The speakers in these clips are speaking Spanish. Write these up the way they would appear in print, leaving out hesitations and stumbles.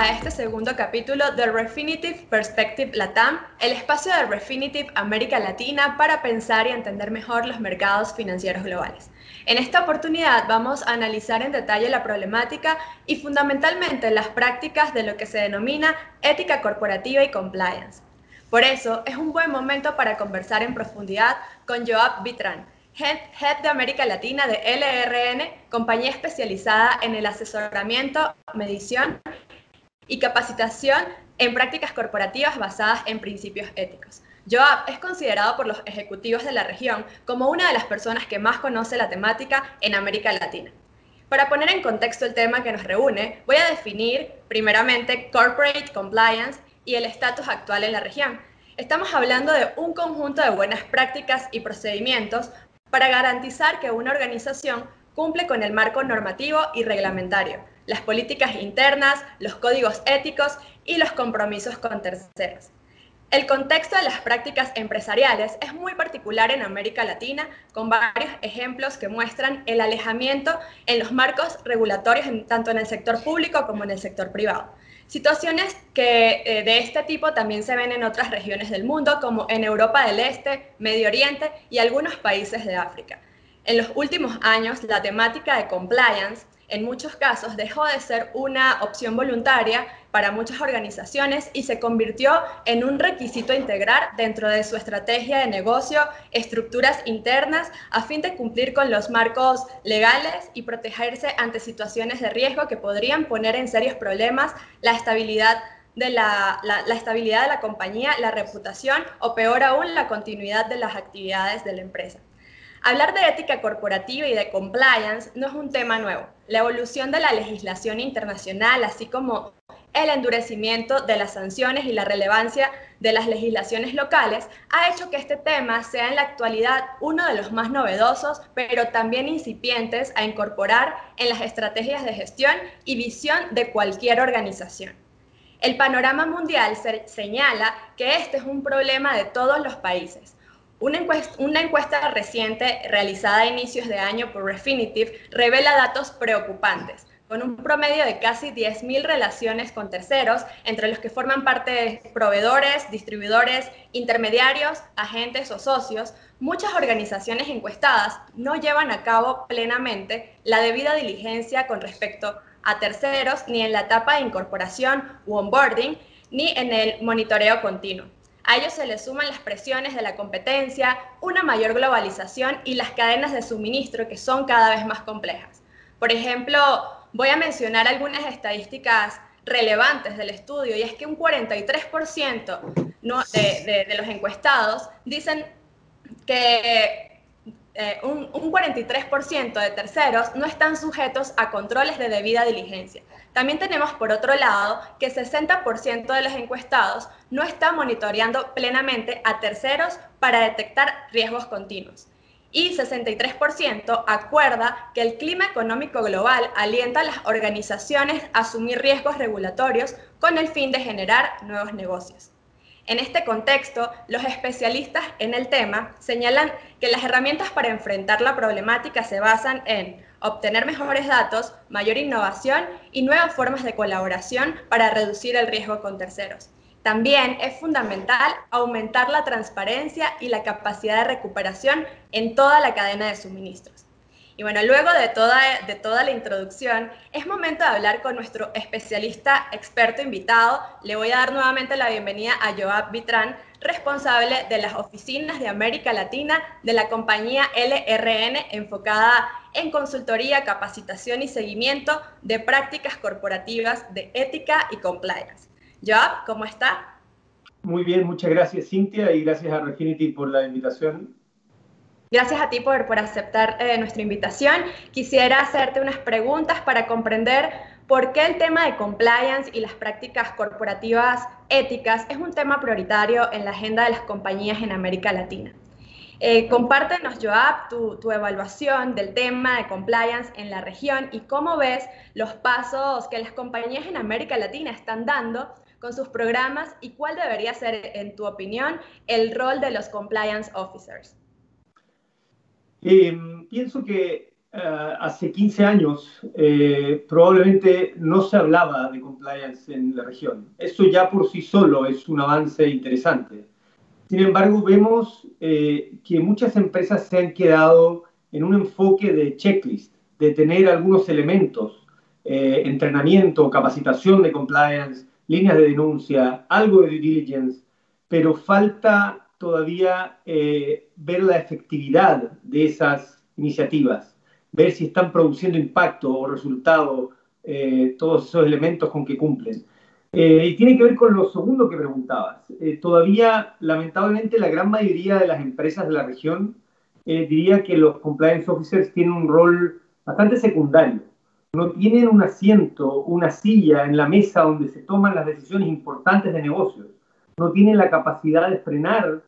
a este segundo capítulo de Refinitiv Perspective LATAM, el espacio de Refinitiv América Latina para pensar y entender mejor los mercados financieros globales. En esta oportunidad vamos a analizar en detalle la problemática y fundamentalmente las prácticas de lo que se denomina ética corporativa y compliance. Por eso es un buen momento para conversar en profundidad con Joab Vitran, Head de América Latina de LRN, compañía especializada en el asesoramiento, medición y capacitación en prácticas corporativas basadas en principios éticos. Joab es considerado por los ejecutivos de la región como una de las personas que más conoce la temática en América Latina. Para poner en contexto el tema que nos reúne, voy a definir primeramente Corporate Compliance y el estatus actual en la región. Estamos hablando de un conjunto de buenas prácticas y procedimientos para garantizar que una organización cumple con el marco normativo y reglamentario, las políticas internas, los códigos éticos y los compromisos con terceros. El contexto de las prácticas empresariales es muy particular en América Latina, con varios ejemplos que muestran el alejamiento en los marcos regulatorios tanto en el sector público como en el sector privado. Situaciones que de este tipo también se ven en otras regiones del mundo, como en Europa del Este, Medio Oriente y algunos países de África. En los últimos años, la temática de compliance en muchos casos dejó de ser una opción voluntaria para muchas organizaciones y se convirtió en un requisito a integrar dentro de su estrategia de negocio, estructuras internas, a fin de cumplir con los marcos legales y protegerse ante situaciones de riesgo que podrían poner en serios problemas la estabilidad de la estabilidad de la compañía, la reputación o peor aún, la continuidad de las actividades de la empresa. Hablar de ética corporativa y de compliance no es un tema nuevo. La evolución de la legislación internacional, así como el endurecimiento de las sanciones y la relevancia de las legislaciones locales, ha hecho que este tema sea en la actualidad uno de los más novedosos, pero también incipientes a incorporar en las estrategias de gestión y visión de cualquier organización. El panorama mundial señala que este es un problema de todos los países. Una encuesta reciente realizada a inicios de año por Refinitiv revela datos preocupantes, con un promedio de casi 10.000 relaciones con terceros, entre los que forman parte proveedores, distribuidores, intermediarios, agentes o socios. Muchas organizaciones encuestadas no llevan a cabo plenamente la debida diligencia con respecto a terceros, ni en la etapa de incorporación u onboarding, ni en el monitoreo continuo. A ello se le suman las presiones de la competencia, una mayor globalización y las cadenas de suministro que son cada vez más complejas. Por ejemplo, voy a mencionar algunas estadísticas relevantes del estudio, y es que un 43% de los encuestados dicen que un 43% de terceros no están sujetos a controles de debida diligencia. También tenemos, por otro lado, que 60% de los encuestados no están monitoreando plenamente a terceros para detectar riesgos continuos. Y 63% acuerda que el clima económico global alienta a las organizaciones a asumir riesgos regulatorios con el fin de generar nuevos negocios. En este contexto, los especialistas en el tema señalan que las herramientas para enfrentar la problemática se basan en obtener mejores datos, mayor innovación y nuevas formas de colaboración para reducir el riesgo con terceros. También es fundamental aumentar la transparencia y la capacidad de recuperación en toda la cadena de suministros. Y bueno, luego de toda la introducción, es momento de hablar con nuestro especialista experto invitado. Le voy a dar nuevamente la bienvenida a Joab Vitran, responsable de las oficinas de América Latina de la compañía LRN, enfocada en consultoría, capacitación y seguimiento de prácticas corporativas de ética y compliance. Joab, ¿cómo está? Muy bien, muchas gracias Cintia y gracias a Refinitiv por la invitación. Gracias a ti por aceptar nuestra invitación. Quisiera hacerte unas preguntas para comprender por qué el tema de compliance y las prácticas corporativas éticas es un tema prioritario en la agenda de las compañías en América Latina. Compártenos, Joab, tu evaluación del tema de compliance en la región y cómo ves los pasos que las compañías en América Latina están dando con sus programas y cuál debería ser, en tu opinión, el rol de los compliance officers. Pienso que hace 15 años probablemente no se hablaba de compliance en la región. Eso ya por sí solo es un avance interesante. Sin embargo, vemos que muchas empresas se han quedado en un enfoque de checklist, de tener algunos elementos, entrenamiento, capacitación de compliance, líneas de denuncia, algo de due diligence, pero falta todavía ver la efectividad de esas iniciativas, ver si están produciendo impacto o resultado todos esos elementos con que cumplen. Y tiene que ver con lo segundo que preguntabas. Todavía, lamentablemente, la gran mayoría de las empresas de la región diría que los compliance officers tienen un rol bastante secundario. No tienen un asiento, una silla en la mesa donde se toman las decisiones importantes de negocios. No tienen la capacidad de frenar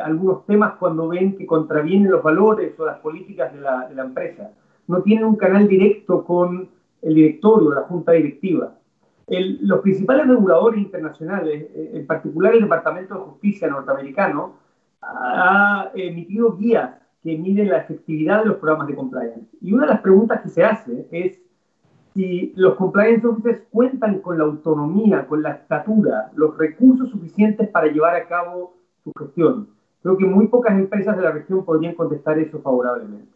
algunos temas cuando ven que contravienen los valores o las políticas de la empresa. No tienen un canal directo con el directorio, la junta directiva. Los principales reguladores internacionales, en particular el Departamento de Justicia norteamericano, ha emitido guías que miden la efectividad de los programas de compliance. Y una de las preguntas que se hace es si los compliance officers cuentan con la autonomía, con la estatura, los recursos suficientes para llevar a cabo su gestión. Creo que muy pocas empresas de la región podrían contestar eso favorablemente.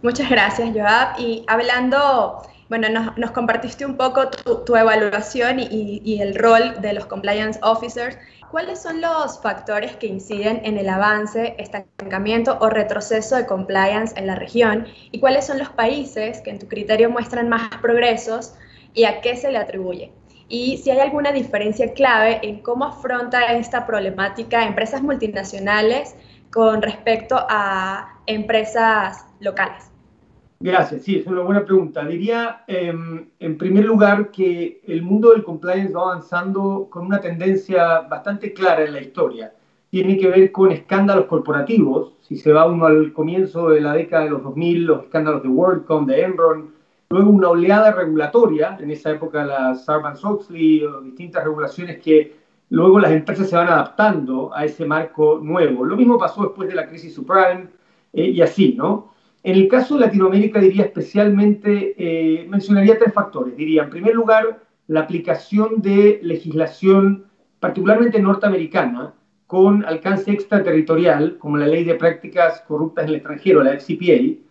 Muchas gracias, Joab. Y hablando, bueno, nos compartiste un poco tu evaluación y el rol de los compliance officers. ¿Cuáles son los factores que inciden en el avance, estancamiento o retroceso de compliance en la región? ¿Y cuáles son los países que en tu criterio muestran más progresos y a qué se le atribuye? Y si hay alguna diferencia clave en cómo afronta esta problemática empresas multinacionales con respecto a empresas locales. Gracias, sí, es una buena pregunta. Diría, en primer lugar, que el mundo del compliance va avanzando con una tendencia bastante clara en la historia. Tiene que ver con escándalos corporativos. Si se va uno al comienzo de la década de los 2000, los escándalos de WorldCom, de Enron, luego una oleada regulatoria, en esa época la Sarbanes-Oxley, o distintas regulaciones que luego las empresas se van adaptando a ese marco nuevo. Lo mismo pasó después de la crisis subprime y así, ¿no? En el caso de Latinoamérica diría especialmente, mencionaría tres factores. Diría, en primer lugar, la aplicación de legislación particularmente norteamericana con alcance extraterritorial, como la Ley de Prácticas Corruptas en el Extranjero, la FCPA,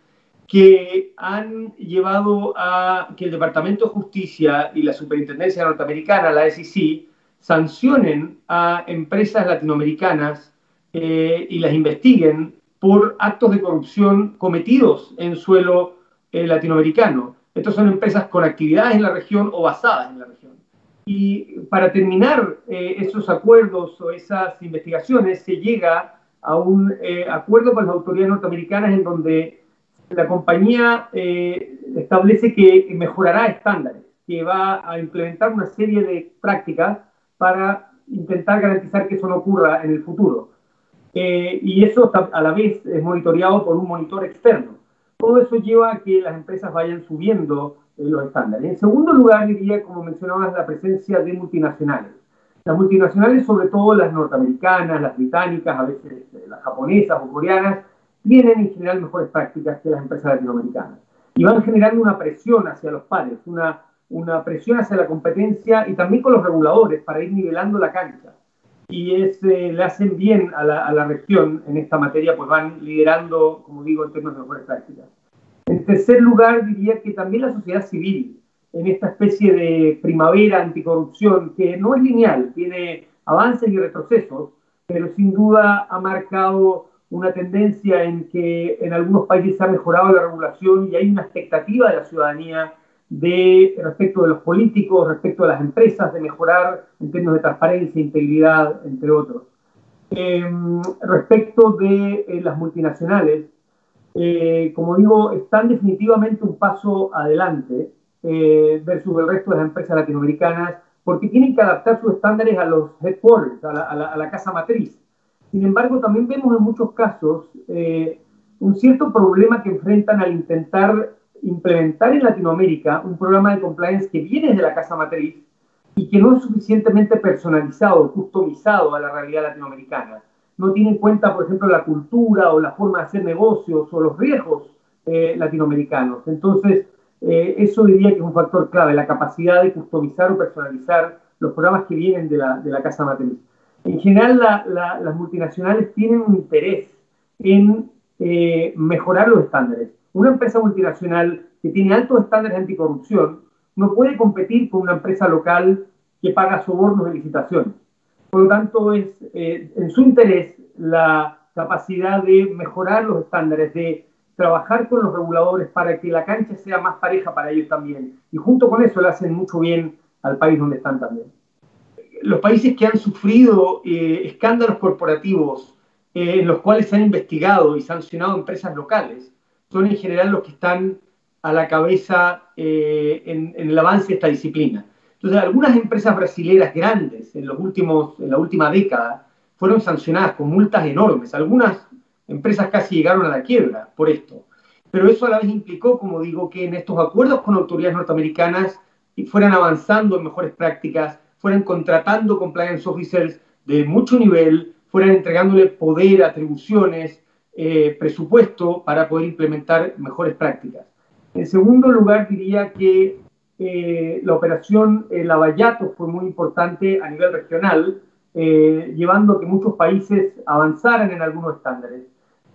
que han llevado a que el Departamento de Justicia y la Superintendencia Norteamericana, la SEC, sancionen a empresas latinoamericanas y las investiguen por actos de corrupción cometidos en suelo latinoamericano. Estas son empresas con actividades en la región o basadas en la región. Y para terminar esos acuerdos o esas investigaciones, se llega a un acuerdo con las autoridades norteamericanas en donde la compañía establece que mejorará estándares, que va a implementar una serie de prácticas para intentar garantizar que eso no ocurra en el futuro. Y eso a la vez es monitoreado por un monitor externo. Todo eso lleva a que las empresas vayan subiendo los estándares. En segundo lugar, diría, como mencionabas, la presencia de multinacionales. Las multinacionales, sobre todo las norteamericanas, las británicas, a veces las japonesas o coreanas, tienen en general mejores prácticas que las empresas latinoamericanas. Y van generando una presión hacia los pares, una presión hacia la competencia y también con los reguladores para ir nivelando la cancha. Y le hacen bien a la región en esta materia, pues van liderando, como digo, en términos de mejores prácticas. En tercer lugar, diría que también la sociedad civil, en esta especie de primavera anticorrupción, que no es lineal, tiene avances y retrocesos, pero sin duda ha marcado una tendencia en que en algunos países se ha mejorado la regulación y hay una expectativa de la ciudadanía respecto de los políticos, respecto de las empresas, de mejorar en términos de transparencia, integridad, entre otros. Respecto de las multinacionales, como digo, están definitivamente un paso adelante versus el resto de las empresas latinoamericanas, porque tienen que adaptar sus estándares a los headquarters, a la casa matriz. Sin embargo, también vemos en muchos casos un cierto problema que enfrentan al intentar implementar en Latinoamérica un programa de compliance que viene de la casa matriz y que no es suficientemente personalizado, customizado a la realidad latinoamericana. No tiene en cuenta, por ejemplo, la cultura o la forma de hacer negocios o los riesgos latinoamericanos. Entonces, eso diría que es un factor clave, la capacidad de customizar o personalizar los programas que vienen de la casa matriz. En general, las multinacionales tienen un interés en mejorar los estándares. Una empresa multinacional que tiene altos estándares anticorrupción no puede competir con una empresa local que paga sobornos de licitaciones. Por lo tanto, es en su interés la capacidad de mejorar los estándares, de trabajar con los reguladores para que la cancha sea más pareja para ellos también. Y junto con eso le hacen mucho bien al país donde están también. Los países que han sufrido escándalos corporativos en los cuales se han investigado y sancionado empresas locales son en general los que están a la cabeza en el avance de esta disciplina. Entonces, algunas empresas brasileras grandes en la última década fueron sancionadas con multas enormes. Algunas empresas casi llegaron a la quiebra por esto. Pero eso a la vez implicó, como digo, que en estos acuerdos con autoridades norteamericanas fueran avanzando en mejores prácticas, fueran contratando compliance officers de mucho nivel, fueran entregándole poder, atribuciones, presupuesto para poder implementar mejores prácticas. En segundo lugar, diría que la operación Lavallato fue muy importante a nivel regional, llevando a que muchos países avanzaran en algunos estándares.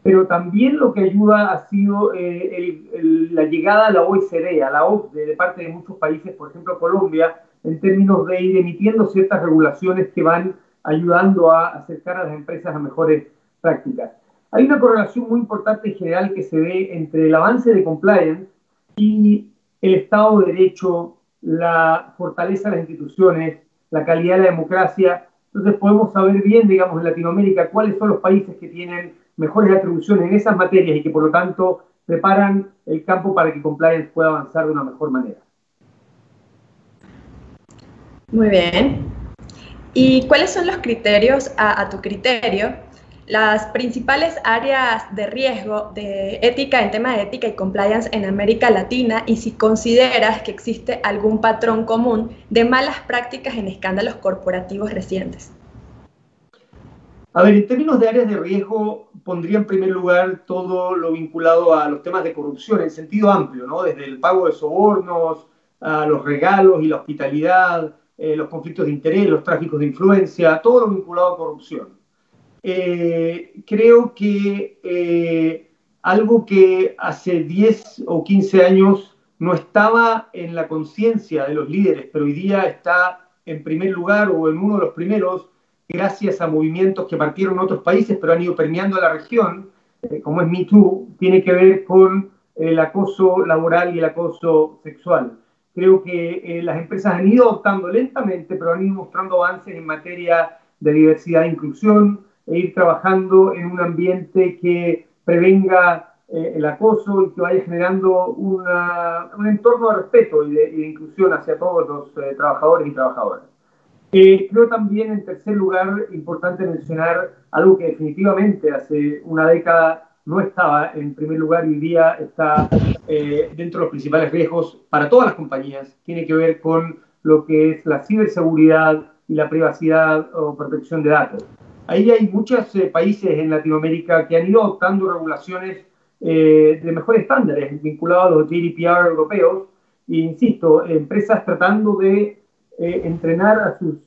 Pero también lo que ayuda ha sido la llegada a la OECD, a la OCDE, de parte de muchos países, por ejemplo Colombia, en términos de ir emitiendo ciertas regulaciones que van ayudando a acercar a las empresas a mejores prácticas. Hay una correlación muy importante en general que se ve entre el avance de compliance y el Estado de Derecho, la fortaleza de las instituciones, la calidad de la democracia. Entonces podemos saber bien, digamos, en Latinoamérica cuáles son los países que tienen mejores atribuciones en esas materias y que por lo tanto preparan el campo para que compliance pueda avanzar de una mejor manera. Muy bien. ¿Y cuáles son los criterios, a tu criterio, las principales áreas de riesgo de ética en tema de ética y compliance en América Latina y si consideras que existe algún patrón común de malas prácticas en escándalos corporativos recientes? A ver, en términos de áreas de riesgo, pondría en primer lugar todo lo vinculado a los temas de corrupción en sentido amplio, ¿no? Desde el pago de sobornos, a los regalos y la hospitalidad, los conflictos de interés, los tráficos de influencia, todo lo vinculado a corrupción. Creo que algo que hace 10 o 15 años no estaba en la conciencia de los líderes, pero hoy día está en primer lugar o en uno de los primeros, gracias a movimientos que partieron en otros países, pero han ido permeando a la región, como es Me Too, tiene que ver con el acoso laboral y el acoso sexual. Creo que las empresas han ido adoptando lentamente, pero han ido mostrando avances en materia de diversidad e inclusión, e ir trabajando en un ambiente que prevenga el acoso y que vaya generando un entorno de respeto y de inclusión hacia todos los trabajadores y trabajadoras. Creo también, en tercer lugar, importante mencionar algo que definitivamente hace una década no estaba en primer lugar y hoy día está dentro de los principales riesgos para todas las compañías. Tiene que ver con lo que es la ciberseguridad y la privacidad o protección de datos. Ahí hay muchos países en Latinoamérica que han ido adoptando regulaciones de mejores estándares vinculados a los GDPR europeos. E insisto, empresas tratando de entrenar a sus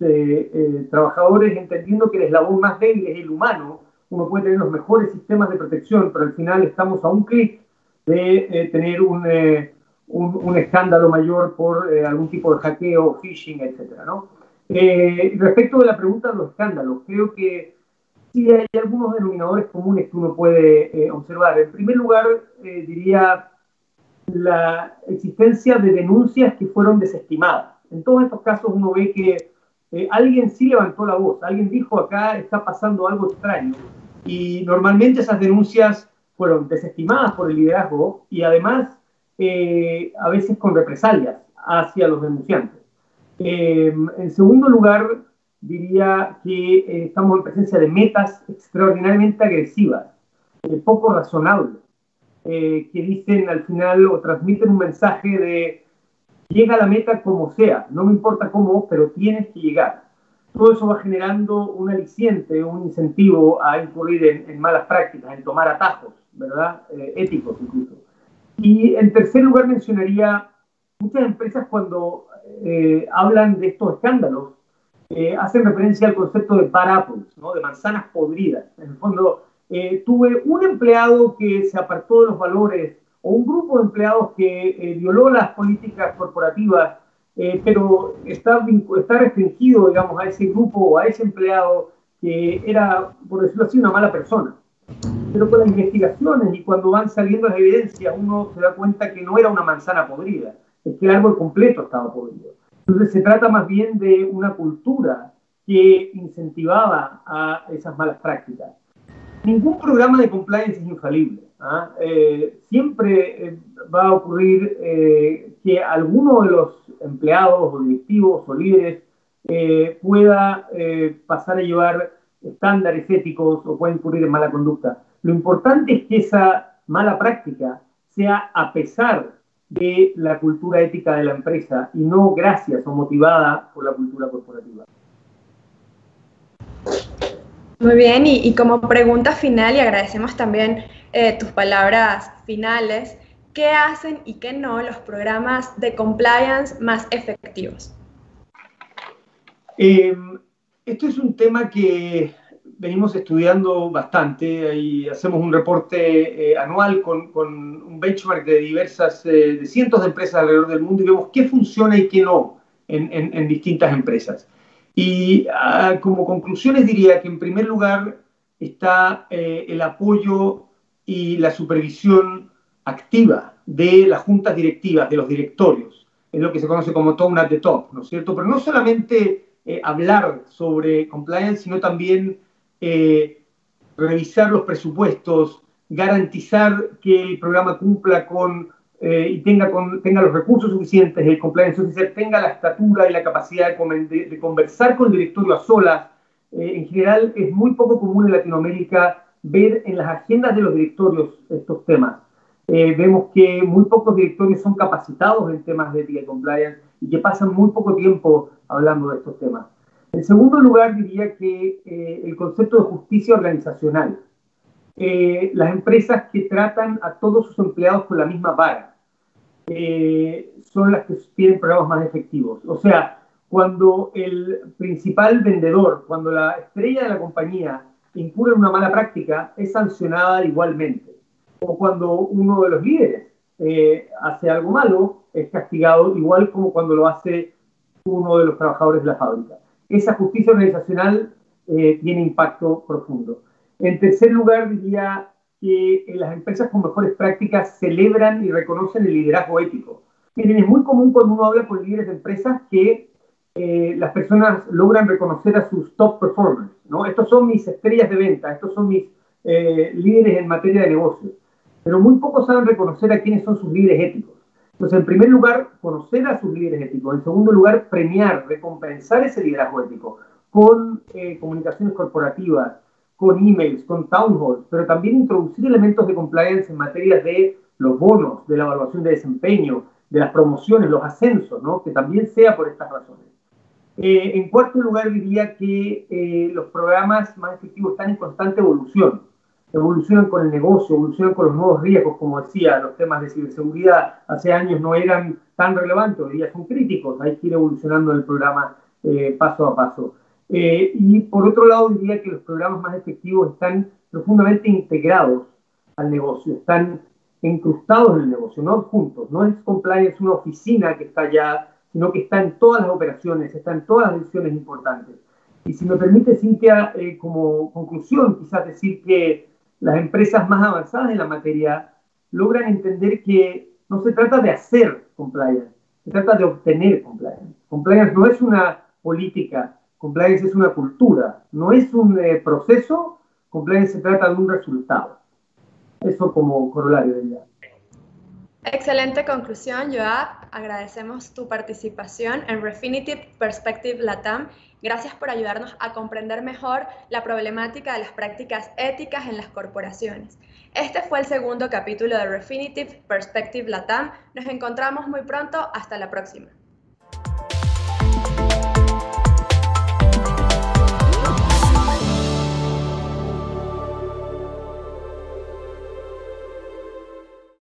trabajadores entendiendo que el eslabón más débil es el humano. Uno puede tener los mejores sistemas de protección, pero al final estamos a un clic de tener un escándalo mayor por algún tipo de hackeo, phishing, etcétera, ¿no? Respecto de la pregunta de los escándalos, creo que sí hay algunos denominadores comunes que uno puede observar. En primer lugar, diría la existencia de denuncias que fueron desestimadas. En todos estos casos uno ve que alguien sí levantó la voz, alguien dijo acá está pasando algo extraño y normalmente esas denuncias fueron desestimadas por el liderazgo y además a veces con represalias hacia los denunciantes. En segundo lugar, diría que estamos en presencia de metas extraordinariamente agresivas, poco razonables, que dicen al final o transmiten un mensaje de llega a la meta como sea, no me importa cómo, pero tienes que llegar. Todo eso va generando un aliciente, un incentivo a incurrir en malas prácticas, en tomar atajos, ¿verdad? Éticos incluso. Y en tercer lugar mencionaría, muchas empresas cuando hablan de estos escándalos, hacen referencia al concepto de bad apples, ¿no? De manzanas podridas. En el fondo, tuve un empleado que se apartó de los valores o un grupo de empleados que violó las políticas corporativas, pero está restringido, digamos, a ese grupo o a ese empleado que era, por decirlo así, una mala persona. Pero con las investigaciones y cuando van saliendo las evidencias, uno se da cuenta que no era una manzana podrida, es que el árbol completo estaba podrido. Entonces se trata más bien de una cultura que incentivaba a esas malas prácticas. Ningún programa de compliance es infalible. Siempre va a ocurrir que alguno de los empleados o directivos o líderes pueda pasar a llevar estándares éticos o pueda incurrir en mala conducta. Lo importante es que esa mala práctica sea a pesar de la cultura ética de la empresa y no gracias o motivada por la cultura corporativa. Muy bien, y como pregunta final, y agradecemos también tus palabras finales, ¿qué hacen y qué no los programas de compliance más efectivos? Esto es un tema que venimos estudiando bastante y hacemos un reporte anual con un benchmark de de cientos de empresas alrededor del mundo y vemos qué funciona y qué no en distintas empresas. Y como conclusiones diría que en primer lugar está el apoyo y la supervisión activa de las juntas directivas, de los directorios. Es lo que se conoce como tone at the top, ¿no es cierto? Pero no solamente hablar sobre compliance, sino también revisar los presupuestos, garantizar que el programa cumpla con y tenga los recursos suficientes, el compliance officer tenga la estatura y la capacidad de conversar con el directorio a solas. En general, es muy poco común en Latinoamérica ver en las agendas de los directorios estos temas. Vemos que muy pocos directorios son capacitados en temas de ética y compliance y que pasan muy poco tiempo hablando de estos temas. En segundo lugar, diría que el concepto de justicia organizacional. Las empresas que tratan a todos sus empleados con la misma vara son las que tienen programas más efectivos. O sea, cuando el principal vendedor, cuando la estrella de la compañía incurre en una mala práctica, es sancionada igualmente. O cuando uno de los líderes hace algo malo, es castigado igual como cuando lo hace uno de los trabajadores de la fábrica. Esa justicia organizacional tiene impacto profundo. En tercer lugar, diría que las empresas con mejores prácticas celebran y reconocen el liderazgo ético. Miren, es muy común cuando uno habla con líderes de empresas que las personas logran reconocer a sus top performers, ¿no? Estos son mis estrellas de venta, estos son mis líderes en materia de negocios. Pero muy pocos saben reconocer a quiénes son sus líderes éticos. Entonces, en primer lugar, conocer a sus líderes éticos. En segundo lugar, premiar, recompensar ese liderazgo ético con comunicaciones corporativas, con emails, con town halls, pero también introducir elementos de compliance en materia de los bonos, de la evaluación de desempeño, de las promociones, los ascensos, ¿no? Que también sea por estas razones. En cuarto lugar, diría que los programas más efectivos están en constante evolución. Evolucionan con el negocio, evolucionan con los nuevos riesgos, como decía, los temas de ciberseguridad hace años no eran tan relevantes, hoy día son críticos, hay que ir evolucionando el programa paso a paso. Y por otro lado, diría que los programas más efectivos están profundamente integrados al negocio, están incrustados en el negocio, no juntos. No es compliance una oficina que está allá, sino que está en todas las operaciones, está en todas las decisiones importantes. Y si me permite, Cintia, como conclusión, quizás decir que las empresas más avanzadas en la materia logran entender que no se trata de hacer compliance, se trata de obtener compliance. Compliance no es una política, compliance es una cultura, no es un proceso, compliance se trata de un resultado. Eso como corolario de ella. Excelente conclusión, Joab. Agradecemos tu participación en Refinitiv Perspective LATAM. Gracias por ayudarnos a comprender mejor la problemática de las prácticas éticas en las corporaciones. Este fue el segundo capítulo de Refinitiv Perspective LATAM. Nos encontramos muy pronto. Hasta la próxima.